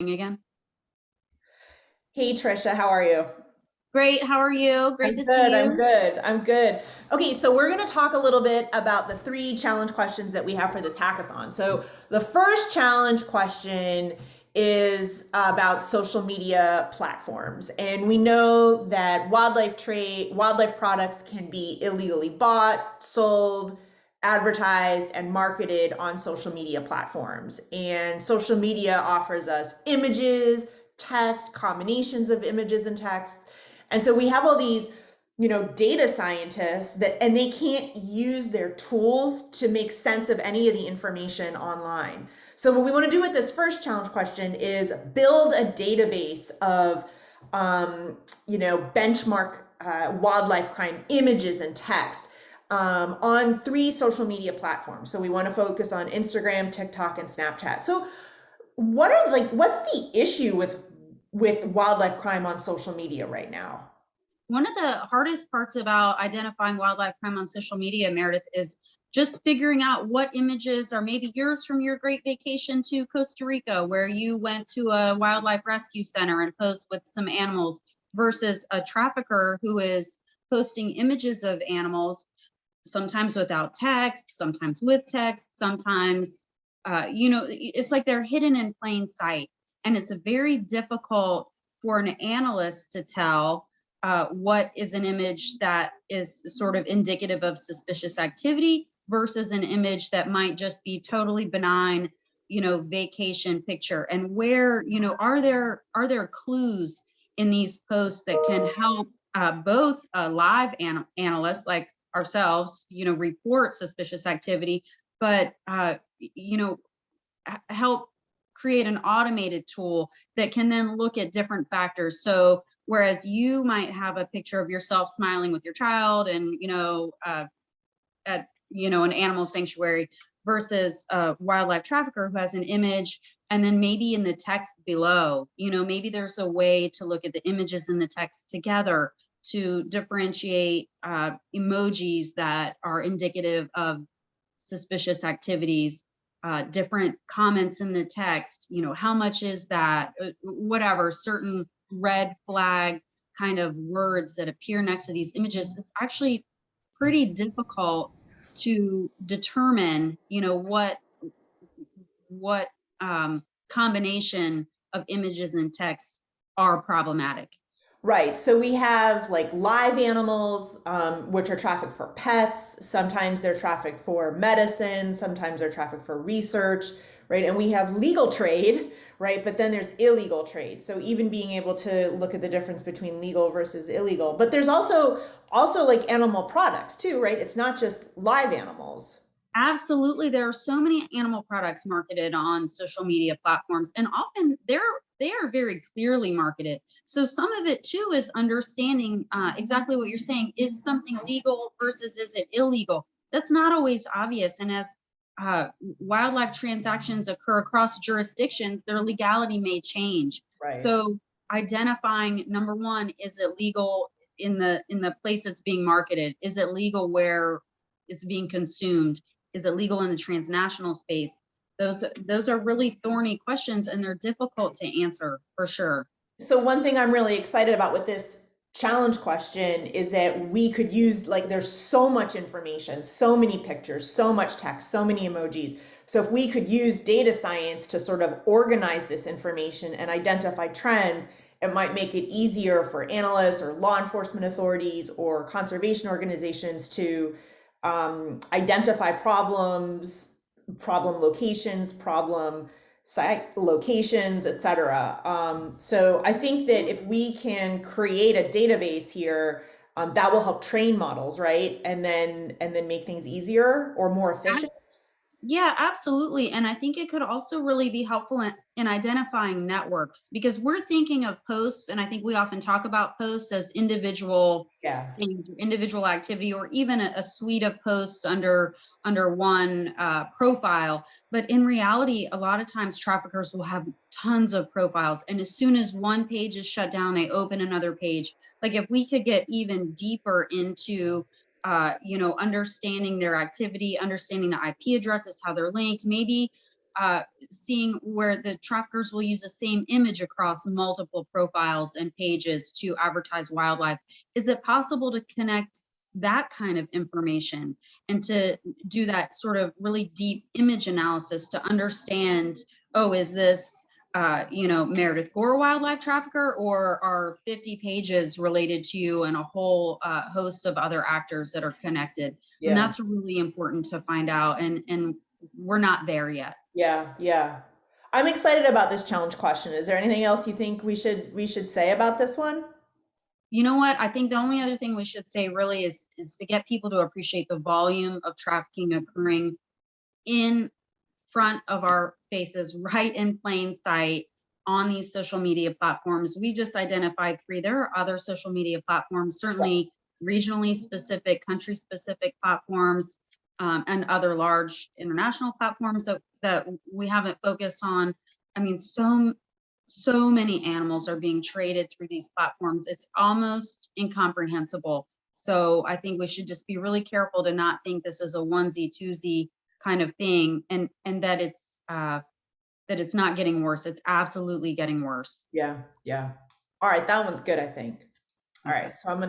Again. Hey Tricia, how are you? Great. How are you? Great I'm to good, see I'm you. good, I'm good. Okay, so we're going to talk a little bit about the three challenge questions that we have for this hackathon. So the first challenge question is about social media platforms. And we know that wildlife products can be illegally bought, sold, advertised, and marketed on social media platforms. And social media offers us images, text, combinations of images and text. And so we have all these, data scientists and they can't use their tools to make sense of any of the information online. So what we want to do with this first challenge question is build a database of, benchmark wildlife crime images and text on three social media platforms. So we want to focus on Instagram, TikTok, and Snapchat. So what's the issue with wildlife crime on social media right now? One of the hardest parts about identifying wildlife crime on social media, Meredith, is just figuring out what images are maybe yours from your great vacation to Costa Rica, where you went to a wildlife rescue center and posed with some animals, versus a trafficker who is posting images of animals, sometimes without text, sometimes with text, sometimes, it's like they're hidden in plain sight. And it's very difficult for an analyst to tell what is an image that is sort of indicative of suspicious activity versus an image that might just be totally benign, vacation picture. And where, are there clues in these posts that can help both live analysts like ourselves, report suspicious activity, but help create an automated tool that can then look at different factors. So whereas you might have a picture of yourself smiling with your child and at an animal sanctuary, versus a wildlife trafficker who has an image, and then maybe in the text below, maybe there's a way to look at the images and the text together to differentiate emojis that are indicative of suspicious activities, different comments in the text, how much is that, whatever, certain red flag kind of words that appear next to these images. It's actually pretty difficult to determine, what combination of images and text are problematic. Right. So we have like live animals, which are trafficked for pets. Sometimes they're trafficked for medicine. Sometimes they're trafficked for research, right? And we have legal trade, right? But then there's illegal trade. So even being able to look at the difference between legal versus illegal. But there's also like animal products too, right? It's not just live animals. Absolutely. There are so many animal products marketed on social media platforms, and often they are very clearly marketed. So some of it too is understanding exactly what you're saying. Is something legal versus is it illegal? That's not always obvious. And as wildlife transactions occur across jurisdictions, their legality may change. Right. So identifying, number one, is it legal in the place it's being marketed? Is it legal where it's being consumed? Is it legal in the transnational space? Those are really thorny questions, and they're difficult to answer for sure. So one thing I'm really excited about with this challenge question is that we could use, like, there's so much information, so many pictures, so much text, so many emojis. So if we could use data science to sort of organize this information and identify trends, it might make it easier for analysts or law enforcement authorities or conservation organizations to identify problem locations, problem site locations, etc. So I think that if we can create a database here, that will help train models, right? And then make things easier or more efficient. Yeah, absolutely. And I think it could also really be helpful in identifying networks, because we're thinking of posts, and I think we often talk about posts as individual Yeah. things, individual activity, or even a suite of posts under one profile. But in reality, a lot of times traffickers will have tons of profiles, and as soon as one page is shut down, they open another page. Like if we could get even deeper into understanding their activity, understanding the IP addresses, how they're linked, maybe seeing where the traffickers will use the same image across multiple profiles and pages to advertise wildlife. Is it possible to connect that kind of information and to do that sort of really deep image analysis to understand, oh, is this Meredith Gore wildlife trafficker, or are 50 pages related to you and a whole host of other actors that are connected? Yeah. And that's really important to find out. And we're not there yet. Yeah, yeah. I'm excited about this challenge question. Is there anything else you think we should say about this one? You know what? I think the only other thing we should say really is to get people to appreciate the volume of trafficking occurring in front of our faces, right in plain sight on these social media platforms. We just identified 3. There are other social media platforms, certainly regionally specific, country specific platforms, and other large international platforms that we haven't focused on. I mean, so many animals are being traded through these platforms. It's almost incomprehensible. So I think we should just be really careful to not think this is a onesie twosie kind of thing, and that it's not getting worse. It's absolutely getting worse. Yeah, yeah. All right, that one's good, I think. All right, so I'm gonna